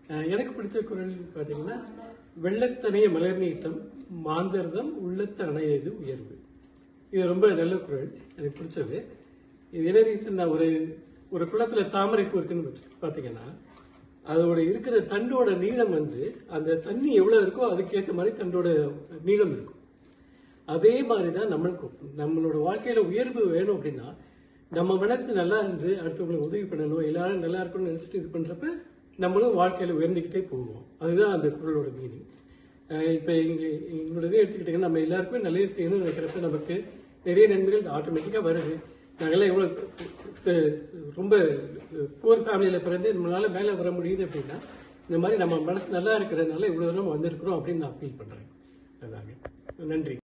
எனக்கு பிடிச்ச குரல் பார்த்தீங்கன்னா, வெள்ளத்தனைய மலர் நீட்டம் மாந்தர்தம் உள்ளத்தனையது உயர்வு. இது ரொம்ப நல்ல குரல், எனக்கு பிடிச்சது. இது என்ன ரீசன், நான் ஒரு குளத்துல தாமரை பூ இருக்குன்னு பார்த்தீங்கன்னா, அதோட இருக்கிற தண்டோட நீளம் அந்த தண்ணி எவ்வளவு இருக்கோ அதுக்கேற்ற மாதிரி தண்டோட நீளம் இருக்கும். அதே மாதிரிதான் நம்மளுக்கும் நம்மளோட வாழ்க்கையில உயர்வு வேணும் அப்படின்னா, நம்ம மனசு நல்லா இருந்து அடுத்தவங்களுக்கு உதவி பண்ணணும், எல்லாரும் நல்லா இருக்கணும்னு நினைச்சிட்டு இது பண்றப்ப நம்மளும் வாழ்க்கையில உயர்ந்துகிட்டே போவோம். அதுதான் அந்த குரலோட மீனிங். இப்ப எங்களோட இதை எடுத்துக்கிட்டீங்கன்னா, நம்ம எல்லாருக்குமே நல்லது செய்யணும்னு நினைக்கிறப்ப நமக்கு நிறைய நன்மைகள் ஆட்டோமேட்டிக்கா வருது. நாங்கெல்லாம் எவ்வளவு ரொம்ப புவர் ஃபேமிலியில பிறந்து நம்மளால மேல வர முடியுது அப்படின்னா, இந்த மாதிரி நம்ம மனசு நல்லா இருக்கிறதுனால இவ்வளவு தூரம் வந்திருக்கிறோம் அப்படின்னு நான் ஃபீல் பண்றேன். அதாங்க. நன்றி.